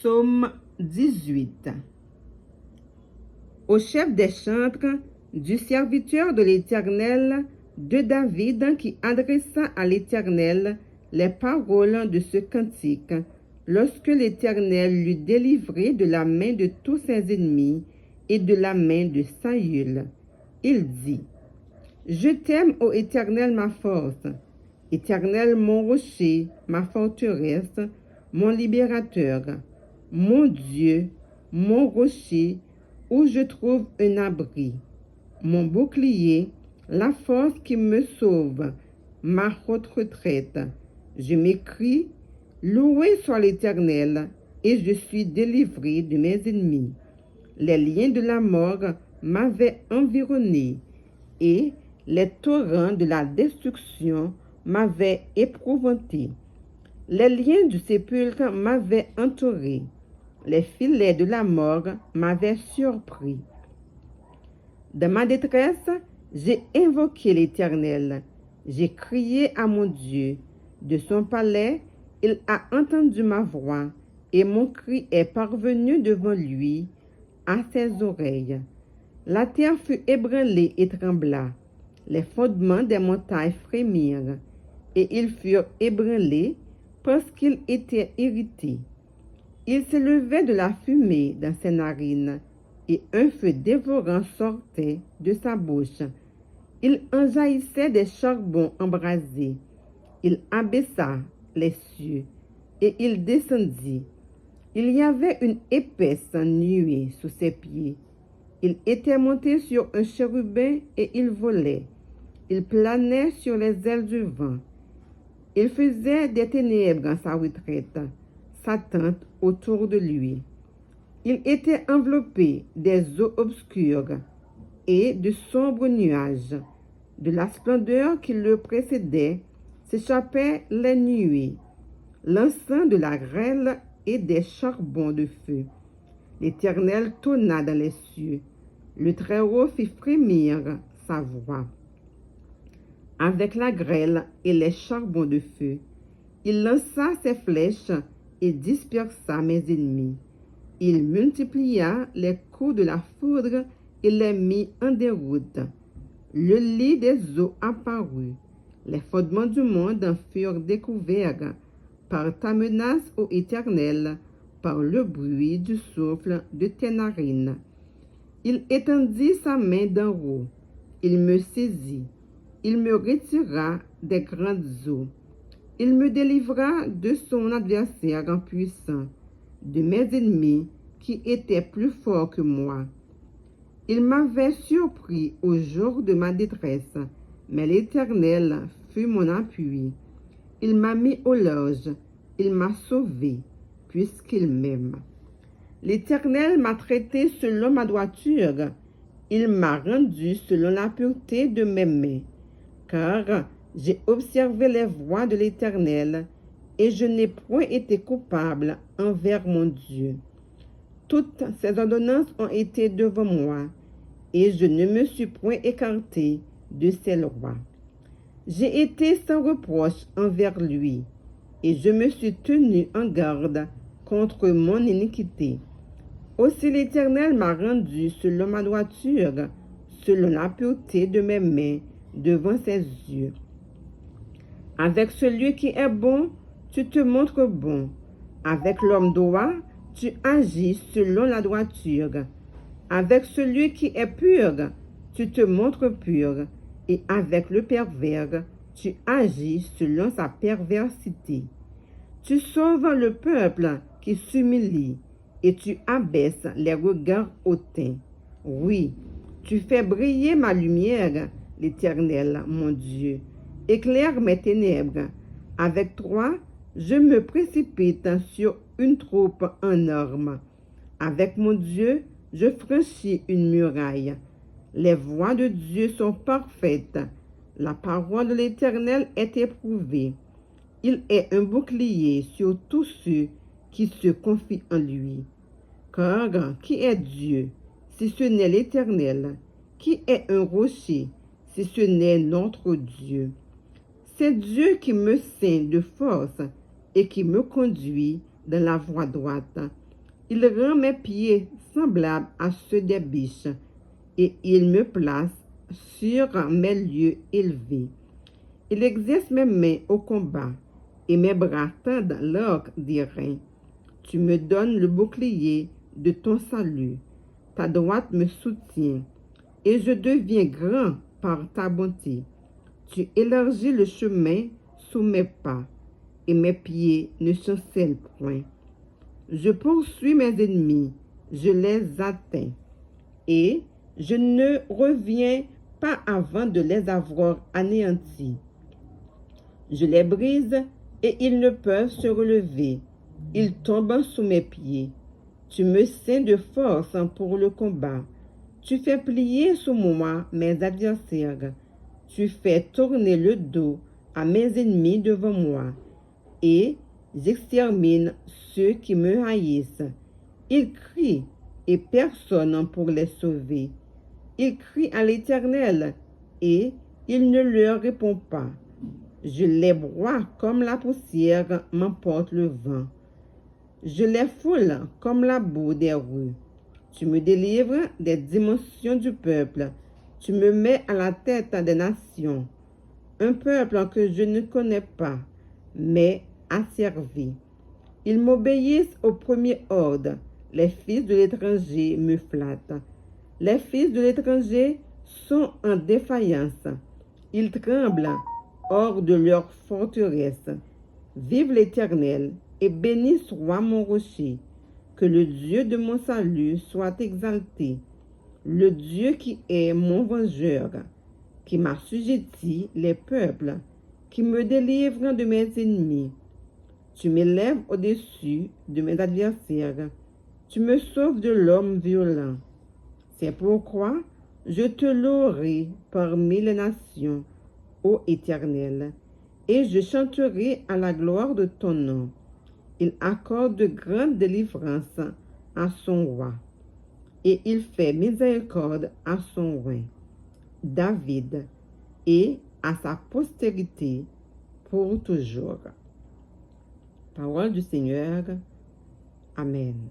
Psaume 18. Au chef des chantres, du serviteur de l'Éternel, de David, qui adressa à l'Éternel les paroles de ce cantique, lorsque l'Éternel l'eut délivré de la main de tous ses ennemis et de la main de Saül. Il dit: Je t'aime, ô Éternel, ma force, Éternel, mon rocher, ma forteresse, mon libérateur, mon Dieu, mon rocher, où je trouve un abri, mon bouclier, la force qui me sauve, ma haute retraite. Je m'écrie: Loué soit l'Éternel, et je suis délivré de mes ennemis. Les liens de la mort m'avaient environné, et les torrents de la destruction m'avaient éprouvanté. Les liens du sépulcre m'avaient entouré. Les filets de la mort m'avaient surpris. Dans ma détresse, j'ai invoqué l'Éternel. J'ai crié à mon Dieu. De son palais, il a entendu ma voix, et mon cri est parvenu devant lui, à ses oreilles. La terre fut ébranlée et trembla. Les fondements des montagnes frémirent, et ils furent ébranlés parce qu'ils étaient irrités. Il s'élevait de la fumée dans ses narines, et un feu dévorant sortait de sa bouche. Il en jaillissait des charbons embrasés. Il abaissa les cieux, et il descendit. Il y avait une épaisse nuée sous ses pieds. Il était monté sur un chérubin et il volait. Il planait sur les ailes du vent. Il faisait des ténèbres en sa retraite, sa tente autour de lui. Il était enveloppé des eaux obscures et de sombres nuages. De la splendeur qui le précédait s'échappaient les nuées, l'encens de la grêle et des charbons de feu. L'Éternel tonna dans les cieux. Le Très-Haut fit frémir sa voix. Avec la grêle et les charbons de feu, il lança ses flèches et dispersa mes ennemis. Il multiplia les coups de la foudre et les mit en déroute. Le lit des eaux apparut. Les fondements du monde furent découverts par ta menace, ô Éternel, par le bruit du souffle de tes narines. Il étendit sa main d'en haut. Il me saisit. Il me retira des grandes eaux. Il me délivra de son adversaire puissant, de mes ennemis qui étaient plus forts que moi. Il m'avait surpris au jour de ma détresse, mais l'Éternel fut mon appui. Il m'a mis au large, il m'a sauvé, puisqu'il m'aime. L'Éternel m'a traité selon ma droiture, il m'a rendu selon la pureté de mes mains. Car j'ai observé les voies de l'Éternel, et je n'ai point été coupable envers mon Dieu. Toutes ses ordonnances ont été devant moi, et je ne me suis point écarté de ses lois. J'ai été sans reproche envers lui, et je me suis tenu en garde contre mon iniquité. Aussi l'Éternel m'a rendu selon ma droiture, selon la pureté de mes mains, devant ses yeux. Avec celui qui est bon, tu te montres bon. Avec l'homme droit, tu agis selon la droiture. Avec celui qui est pur, tu te montres pur. Et avec le pervers, tu agis selon sa perversité. Tu sauves le peuple qui s'humilie, et tu abaisses les regards hautains. Oui, tu fais briller ma lumière, l'Éternel, mon Dieu, éclaire mes ténèbres. Avec toi, je me précipite sur une troupe en armes. Avec mon Dieu, je franchis une muraille. Les voies de Dieu sont parfaites. La parole de l'Éternel est éprouvée. Il est un bouclier sur tous ceux qui se confient en lui. Car qui est Dieu, si ce n'est l'Éternel? Qui est un rocher, si ce n'est notre Dieu? C'est Dieu qui me ceint de force et qui me conduit dans la voie droite. Il rend mes pieds semblables à ceux des biches, et il me place sur mes lieux élevés. Il exerce mes mains au combat, et mes bras tendent l'arc d'airain. Tu me donnes le bouclier de ton salut. Ta droite me soutient, et je deviens grand par ta bonté. Tu élargis le chemin sous mes pas, et mes pieds ne chancellent point. Je poursuis mes ennemis, je les atteins, et je ne reviens pas avant de les avoir anéantis. Je les brise, et ils ne peuvent se relever. Ils tombent sous mes pieds. Tu me ceins de force pour le combat. Tu fais plier sous moi mes adversaires. Tu fais tourner le dos à mes ennemis devant moi, et j'extermine ceux qui me haïssent. Ils crient, et personne pour les sauver. Ils crient à l'Éternel, et il ne leur répond pas. Je les broie comme la poussière m'emporte le vent. Je les foule comme la boue des rues. Tu me délivres des dimensions du peuple. Tu me mets à la tête des nations. Un peuple que je ne connais pas, mais asservi. Ils m'obéissent au premier ordre. Les fils de l'étranger me flattent. Les fils de l'étranger sont en défaillance. Ils tremblent hors de leur forteresse. Vive l'Éternel, et béni soit mon rocher. Que le Dieu de mon salut soit exalté, le Dieu qui est mon vengeur, qui m'assujettit les peuples, qui me délivre de mes ennemis. Tu m'élèves au-dessus de mes adversaires, tu me sauves de l'homme violent. C'est pourquoi je te louerai parmi les nations, ô Éternel, et je chanterai à la gloire de ton nom. Il accorde de grandes délivrances à son roi, et il fait miséricorde à son roi, David, et à sa postérité pour toujours. Parole du Seigneur. Amen.